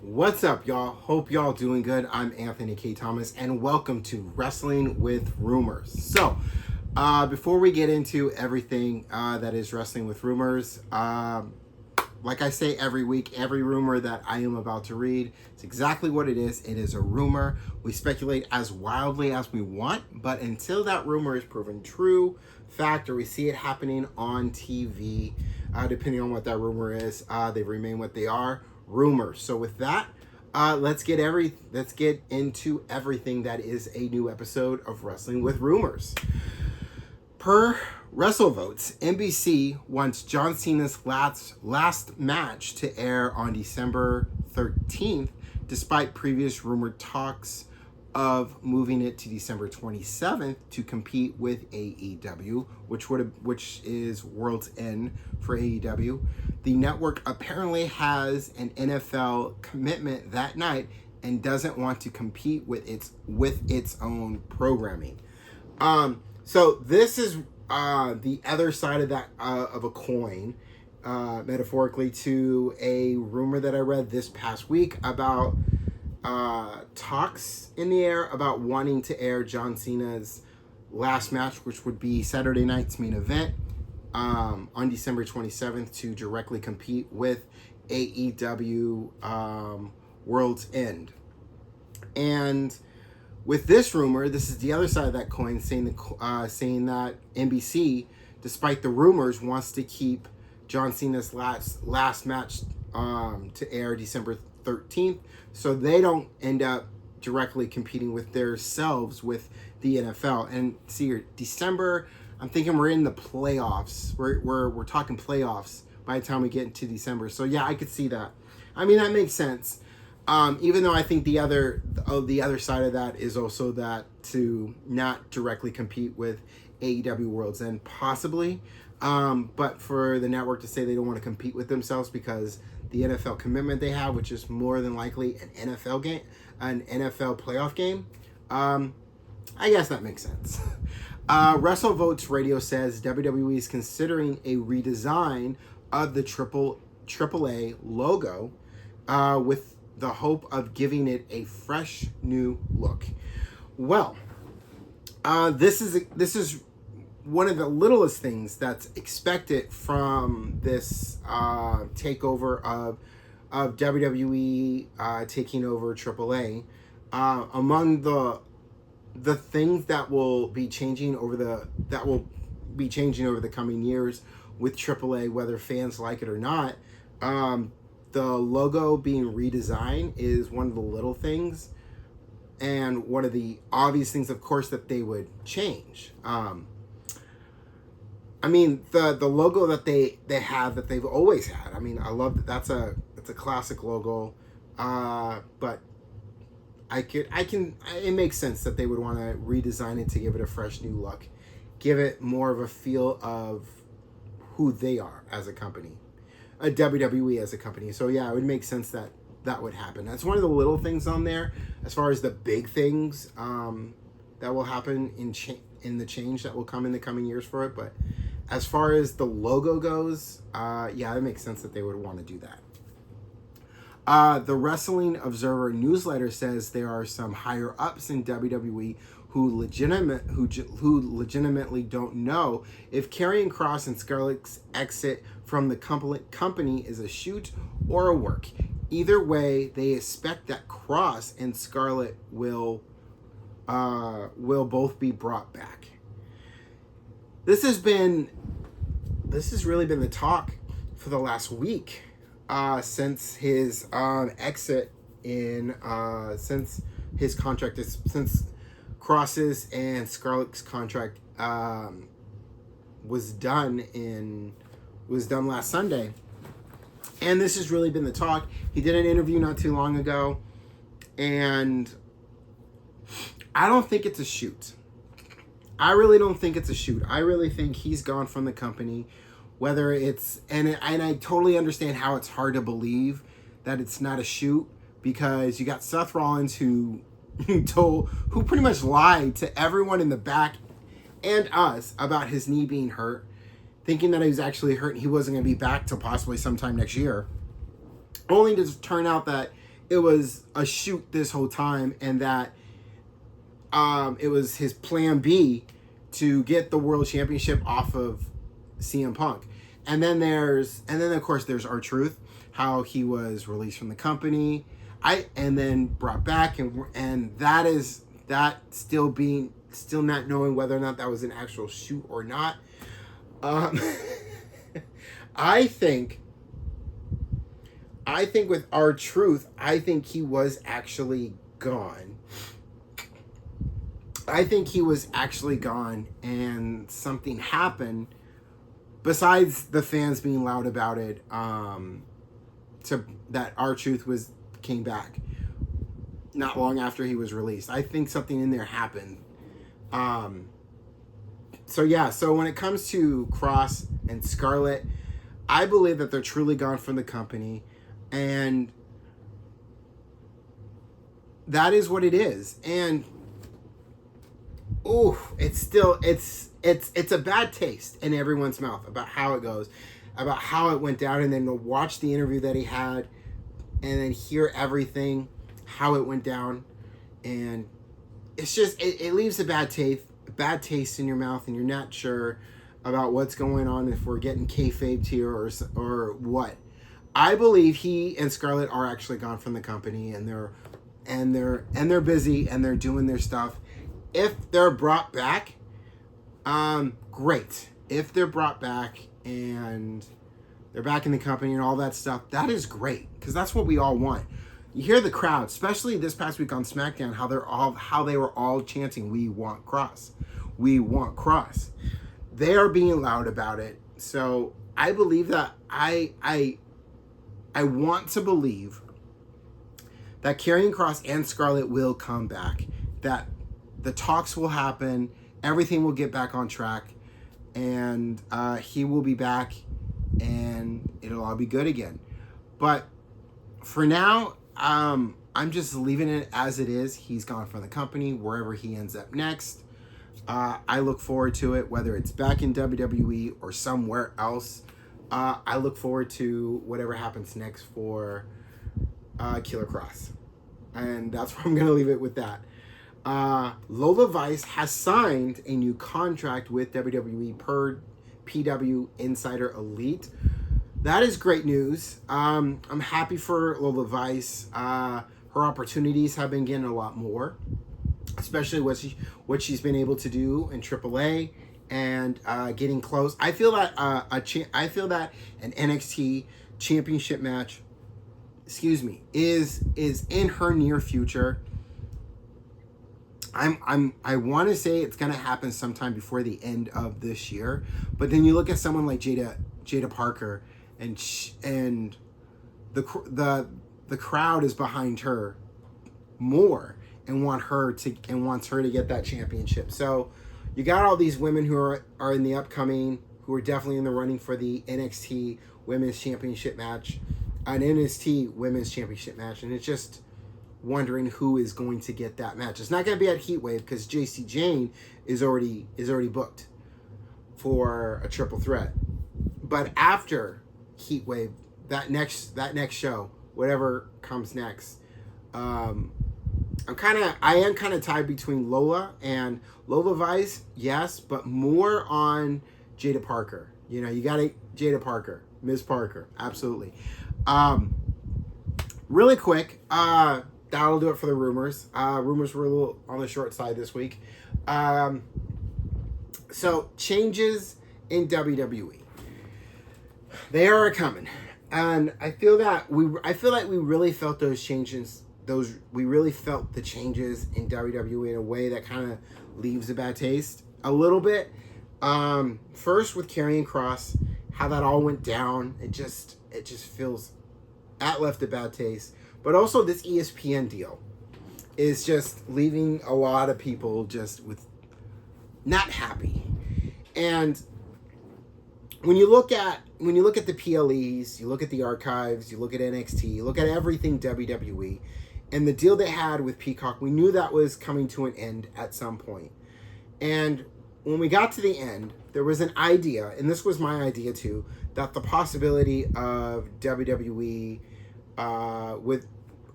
What's up, y'all? Hope y'all doing good. I'm Anthony K. Thomas, and welcome to Wrestling with Rumors. So, before we get into everything that is Wrestling with Rumors, like I say every week, every rumor that I am about to read, it's exactly what it is. It is a rumor. We speculate as wildly as we want, but until that rumor is proven true, fact, or we see it happening on TV, depending on what that rumor is, they remain what they are, rumors. So with that, let's get into everything that is a new episode of Wrestling with Rumors. Per WrestleVotes, NBC wants John Cena's last match to air on December 13th, despite previous rumored talks of moving it to December 27th to compete with AEW, which is World's End for AEW. The network apparently has an NFL commitment that night and doesn't want to compete with its own programming. So this is the other side of that of a coin, metaphorically, to a rumor that I read this past week about talks in the air about wanting to air John Cena's last match, which would be Saturday night's main event, on December 27th to directly compete with AEW World's End. And with this rumor, this is the other side of that coin, saying that NBC, despite the rumors, wants to keep John Cena's last match to air December 13th, so they don't end up directly competing with themselves with the NFL. And see here, December, I'm thinking we're in the playoffs. We're talking playoffs by the time we get into December. So yeah, I could see that. I mean, that makes sense. Even though I think the other side of that is also that to not directly compete with AEW World's End, possibly, but for the network to say they don't want to compete with themselves because the NFL commitment they have, which is more than likely an NFL game, an NFL playoff game, I guess that makes sense. WrestleVotes Radio says WWE is considering a redesign of the AAA logo, with the hope of giving it a fresh new look. Well, this is one of the littlest things that's expected from this takeover of WWE taking over AAA. Among the things that will be changing over the coming years with AAA, whether fans like it or not. The logo being redesigned is one of the little things, and one of the obvious things, of course, that they would change. I mean, the logo that they have, that they've always had. I mean, I love that. That's a classic logo, but it makes sense that they would want to redesign it to give it a fresh new look, give it more of a feel of who they are as a company. A WWE as a company. So yeah, it would make sense that that would happen. That's one of the little things on there. As far as the big things that will happen in the change that will come in the coming years for it, but as far as the logo goes, yeah, it makes sense that they would want to do that. The Wrestling Observer newsletter says there are some higher ups in WWE who legitimately don't know if Karrion Kross and Scarlett's exit from the company is a shoot or a work. Either way, they expect that Kross and Scarlett will both be brought back. This has really been the talk for the last week, since his exit since his contract since Kross's and Scarlett's contract was done last Sunday. And this has really been the talk. He did an interview not too long ago, and I don't think it's a shoot. I really don't think it's a shoot. I really think he's gone from the company, whether it's, and I totally understand how it's hard to believe that it's not a shoot, because you got Seth Rollins who pretty much lied to everyone in the back and us about his knee being hurt, thinking that he was actually hurt and he wasn't going to be back till possibly sometime next year, only to turn out that it was a shoot this whole time, and that it was his plan B to get the world championship off of CM Punk. And then of course there's R-Truth, how he was released from the company, and then brought back, and that still not knowing whether or not that was an actual shoot or not. I think with R-Truth, I think he was actually gone. I think he was actually gone, and something happened besides the fans being loud about it. That R-Truth came back not long after he was released. I think something in there happened. So when it comes to Cross and Scarlett, I believe that they're truly gone from the company, and that is what it is. And it's a bad taste in everyone's mouth about how it goes, about how it went down, and then to watch the interview that he had, and then hear everything, how it went down, and it's just it leaves a bad taste in your mouth, and you're not sure about what's going on, if we're getting kayfabed here or what. I believe he and Scarlett are actually gone from the company, and they're busy, and they're doing their stuff. If they're brought back, great. If they're brought back and they're back in the company and all that stuff, that is great, because that's what we all want. You hear the crowd, especially this past week on SmackDown, how they were all chanting, "We want Cross, we want Cross." They are being loud about it. So I believe that I want to believe that Karrion Kross and Scarlett will come back, that the talks will happen, everything will get back on track, and he will be back, and it'll all be good again. But for now, I'm just leaving it as it is. He's gone from the company, wherever he ends up next. I look forward to it, whether it's back in WWE or somewhere else. I look forward to whatever happens next for Killer Kross. And that's where I'm going to leave it with that. Lola Vice has signed a new contract with WWE per PW Insider Elite. That is great news. I'm happy for Lola Vice. Her opportunities have been getting a lot more, especially what she's been able to do in AAA and getting close. I feel that an NXT championship match, is in her near future. I want to say it's going to happen sometime before the end of this year, but then you look at someone like Jada Parker, and the crowd is behind her more and wants her to get that championship. So you got all these women who are in the upcoming, who are definitely in the running for the NXT Women's Championship match, an NXT Women's Championship match, and it's just wondering who is going to get that match. It's not going to be at Heatwave, because JC Jane is already booked for a triple threat. But after Heatwave, that next show, whatever comes next, I am kind of tied between Lola and Lola Vice, yes, but more on Jada Parker. You know, you got Jada Parker, Ms. Parker, absolutely. Really quick, that'll do it for the rumors. Rumors were a little on the short side this week. So changes in WWE, they are coming, and I feel like we really felt those changes. We really felt the changes in WWE in a way that kind of leaves a bad taste a little bit. First with Karrion Kross, how that all went down, it just feels that left a bad taste. But also this ESPN deal is just leaving a lot of people just with not happy. And when you look at the PLEs, you look at the archives, you look at NXT, you look at everything WWE, and the deal they had with Peacock, we knew that was coming to an end at some point. And when we got to the end, there was an idea, and this was my idea too, that the possibility of WWE with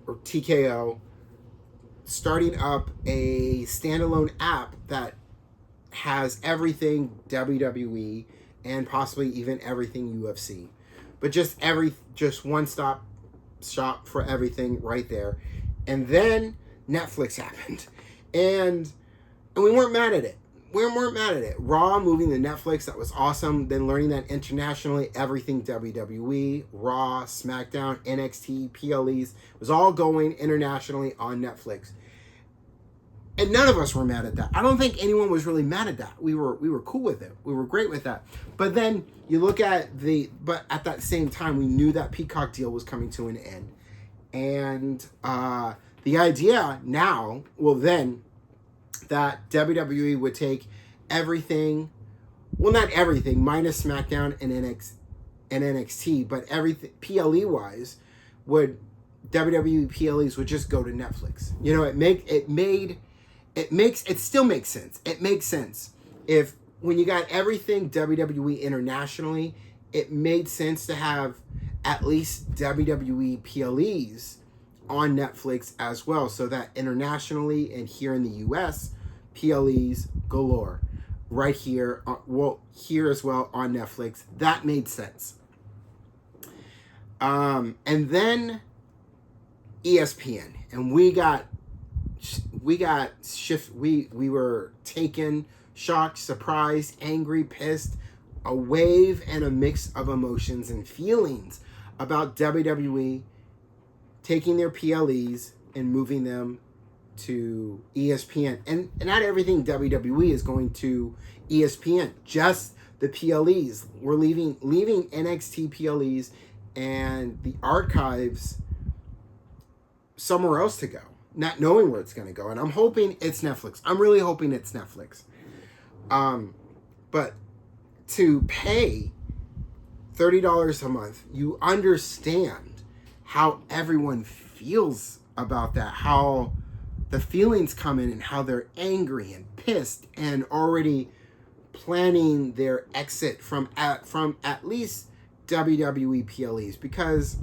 or TKO starting up a standalone app that has everything WWE and possibly even everything UFC, but just one stop shop for everything right there. And then Netflix happened, and we weren't mad at it. We weren't mad at it. Raw moving to Netflix, that was awesome. Then learning that internationally, everything WWE, Raw, SmackDown, NXT, PLEs was all going internationally on Netflix. And none of us were mad at that. I don't think anyone was really mad at that. We were cool with it. We were great with that. But then you look at but at that same time, we knew that Peacock deal was coming to an end. And the idea now, then, that WWE would take everything, well, not everything, minus SmackDown and NXT, but everything PLE-wise, WWE PLEs would just go to Netflix. You know, it still makes sense. It makes sense. When you got everything WWE internationally, it made sense to have at least WWE PLEs on Netflix as well, so that internationally and here in the US, PLEs galore. Right here, here as well on Netflix. That made sense. And then ESPN, and we were taken, shocked, surprised, angry, pissed, a wave and a mix of emotions and feelings about WWE taking their PLEs and moving them to ESPN. And not everything WWE is going to ESPN, just the PLEs. We're leaving NXT PLEs and the archives somewhere else to go, not knowing where it's going to go. And I'm hoping it's Netflix. I'm really hoping it's Netflix. But to pay $30 a month, you understand how everyone feels about that, how the feelings come in and how they're angry and pissed and already planning their exit from at least WWE PLEs, because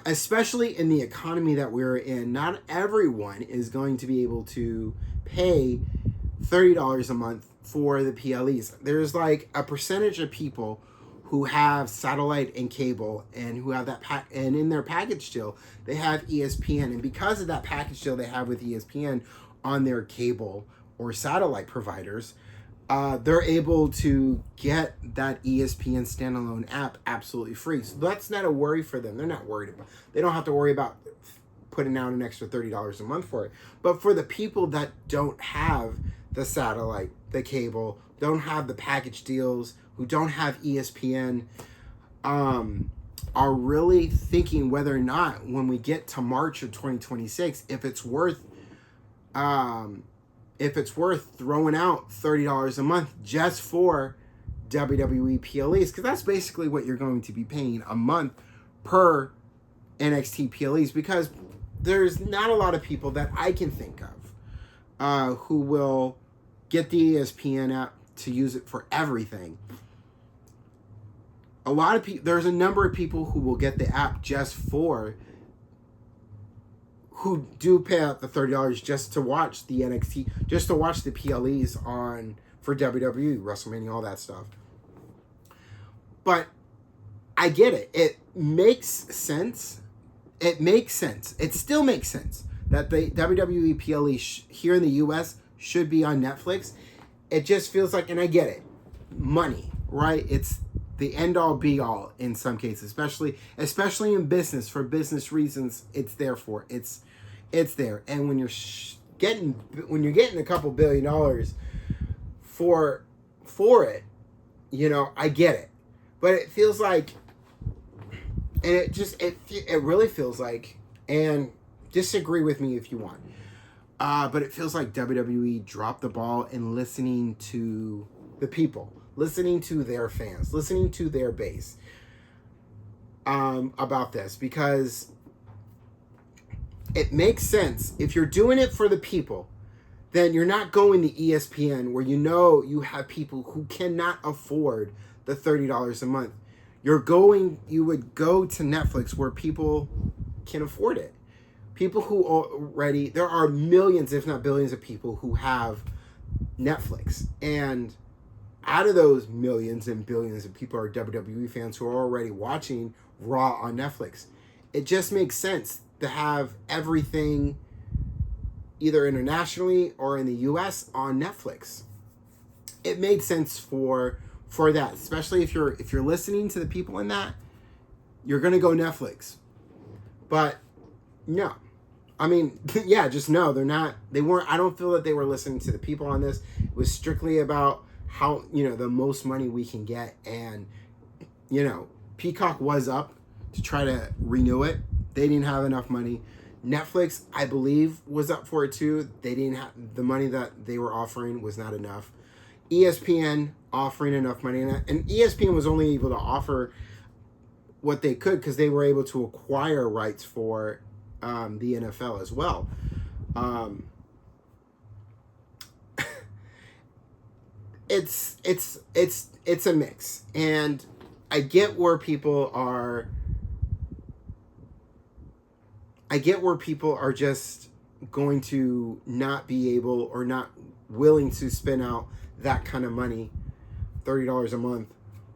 especially in the economy that we're in, not everyone is going to be able to pay $30 a month for the PLEs. There's like a percentage of people who have satellite and cable and who have that and in their package deal they have ESPN, and because of that package deal they have with ESPN on their cable or satellite providers, they're able to get that ESPN standalone app absolutely free. So that's not a worry for them. They're not worried about. They don't have to worry about putting out an extra $30 a month for it. But for the people that don't have the satellite, the cable, don't have the package deals, who don't have ESPN, are really thinking whether or not when we get to March of 2026, if it's worth throwing out $30 a month just for WWE PLEs, because that's basically what you're going to be paying a month per NXT PLEs, because there's not a lot of people that I can think of who will get the ESPN app to use it for everything. A lot of people, there's a number of people who will get the app who do pay out the $30 just to watch the NXT, just to watch the PLEs for WWE, WrestleMania, all that stuff. But I get it. It makes sense. It still makes sense that the WWE PLE here in the US should be on Netflix. It just feels like, and I get it, money, right? It's the end all be all in some cases, especially in business, for business reasons. It's there. And when you're getting a couple $1 billion for it, you know, I get it. But it feels like, and it really feels like, and disagree with me if you want, but it feels like WWE dropped the ball in listening to the people, listening to their fans, listening to their base about this, because it makes sense. If you're doing it for the people, then you're not going to ESPN where you know you have people who cannot afford the $30 a month. You would go to Netflix where people can afford it. People who already, there are millions, if not billions, of people who have Netflix. And out of those millions and billions of people are WWE fans who are already watching Raw on Netflix. It just makes sense to have everything either internationally or in the US on Netflix. It made sense for that, especially if you're listening to the people in that, you're going to go Netflix. But no. I mean, yeah, just no, they weren't, I don't feel that they were listening to the people on this. It was strictly about how, the most money we can get. And, Peacock was up to try to renew it. They didn't have enough money. Netflix, I believe, was up for it too. They didn't have, the money that they were offering was not enough. ESPN offering enough money. And ESPN was only able to offer what they could because they were able to acquire rights for the NFL as well. It's a mix, and I get where people are. I get where people are just going to not be able or not willing to spend out that kind of money, $30 a month,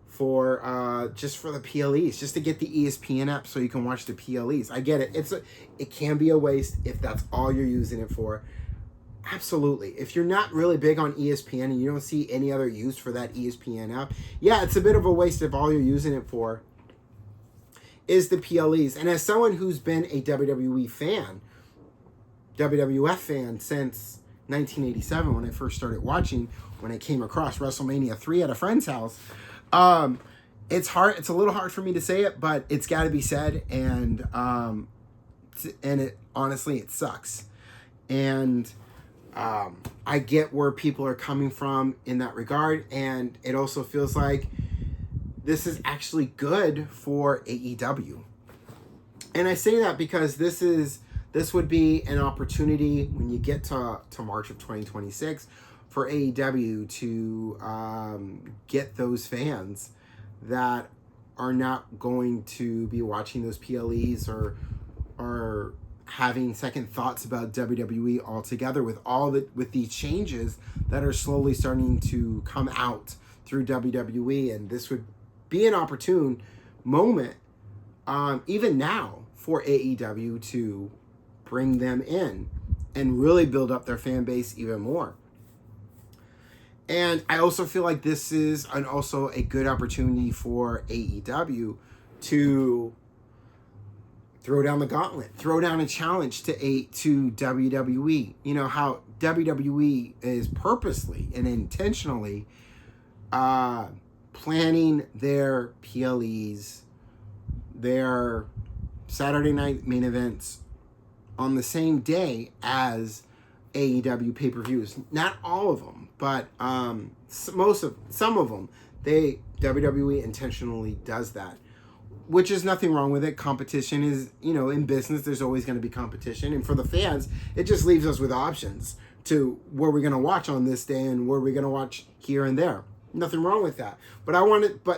for just for the PLEs, just to get the ESPN app so you can watch the PLEs. I get it. It can be a waste if that's all you're using it for. Absolutely. If you're not really big on ESPN and you don't see any other use for that ESPN app, yeah, it's a bit of a waste if all you're using it for is the PLEs. And as someone who's been a WWE fan, WWF fan since 1987 when I first started watching, when I came across WrestleMania 3 at a friend's house, it's a little hard for me to say it, but it's got to be said, and it honestly, it sucks. And I get where people are coming from in that regard, and it also feels like this is actually good for AEW. And I say that because this would be an opportunity when you get to March of 2026 for AEW to get those fans that are not going to be watching those PLEs or having second thoughts about WWE altogether with these changes that are slowly starting to come out through WWE. And this would be an opportune moment, even now, for AEW to bring them in and really build up their fan base even more. And I also feel like this is also a good opportunity for AEW to throw down the gauntlet, throw down a challenge to WWE. You know how WWE is purposely and intentionally planning their PLEs, their Saturday night main events on the same day as AEW pay-per-views. Not all of them, but some of them. WWE intentionally does that, which is nothing wrong with it. Competition is, in business, there's always going to be competition. And for the fans, it just leaves us with options to where we're going to watch on this day and where we're going to watch here and there. Nothing wrong with that. But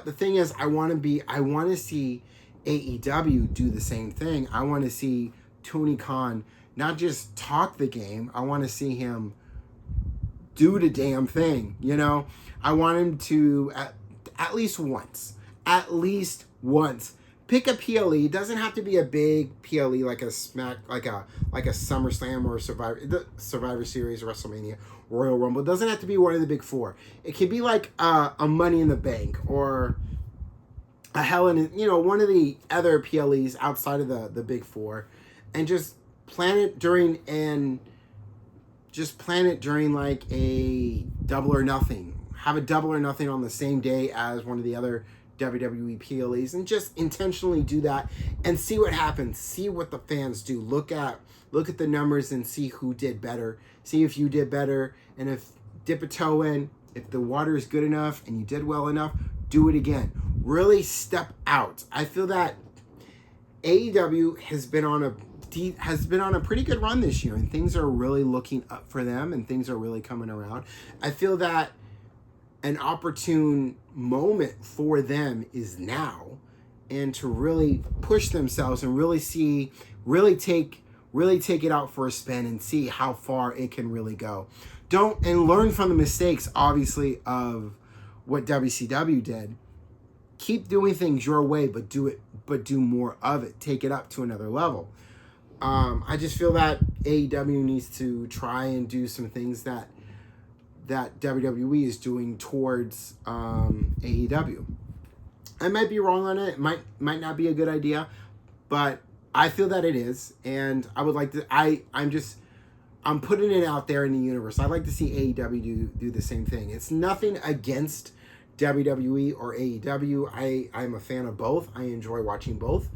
the thing is, I want to see AEW do the same thing. I want to see Tony Khan not just talk the game. I want to see him do the damn thing. I want him to at least once pick a PLE. It doesn't have to be a big PLE like a SummerSlam or Survivor Series, Wrestlemania, Royal Rumble. It doesn't have to be one of the big four. It could be like a Money in the Bank or a Hell in one of the other PLEs outside of the big four, and just plan it during like a Double or Nothing. Have a Double or Nothing on the same day as one of the other WWE PLEs, and just intentionally do that and see what happens. See what the fans do. Look at the numbers and see who did better. See if you did better, and if dip a toe in. If the water is good enough and you did well enough, do it again. Really step out. I feel that AEW has been on a pretty good run this year, and things are really looking up for them, and things are really coming around. I feel that an opportune moment for them is now, and to really push themselves and really see really take it out for a spin and see how far it can really go. And learn from the mistakes, obviously, of what WCW did. Keep doing things your way, but do more of it. Take it up to another level. I just feel that AEW needs to try and do some things that WWE is doing towards AEW. I might be wrong on it. It might not be a good idea, but I feel that it is, and I would like to. I'm putting it out there in the universe. I'd like to see AEW do the same thing. It's nothing against WWE or AEW. I'm a fan of both. I enjoy watching both.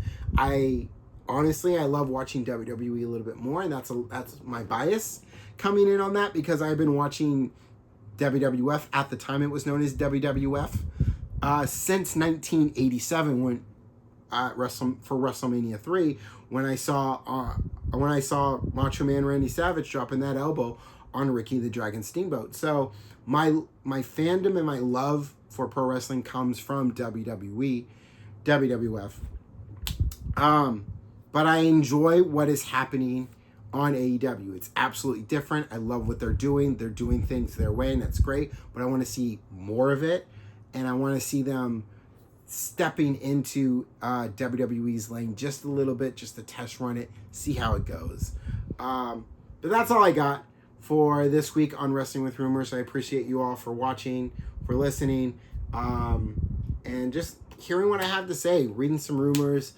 Honestly, I love watching WWE a little bit more, and that's my bias coming in on that, because I've been watching WWF at the time it was known as WWF since 1987 when for WrestleMania 3 when I saw Macho Man Randy Savage dropping that elbow on Ricky the Dragon Steamboat. So my fandom and my love for pro wrestling comes from WWF. But I enjoy what is happening on AEW. It's absolutely different. I love what they're doing. They're doing things their way, and that's great. But I want to see more of it, and I want to see them stepping into WWE's lane just a little bit, just to test run it, see how it goes. But that's all I got for this week on Wrestling with Rumors. I appreciate you all for watching, for listening, and just hearing what I have to say, reading some rumors,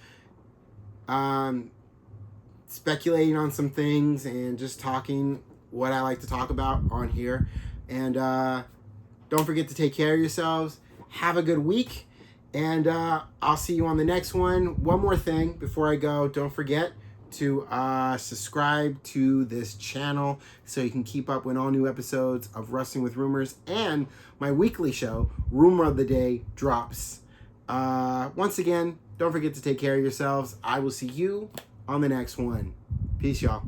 speculating on some things, and just talking what I like to talk about on here. And don't forget to take care of yourselves. Have a good week, and I'll see you on the next one. One more thing before I go, don't forget to subscribe to this channel so you can keep up when all new episodes of Wrestling with Rumors and my weekly show, Rumor of the Day, drops. Once again, don't forget to take care of yourselves. I will see you on the next one. Peace, y'all.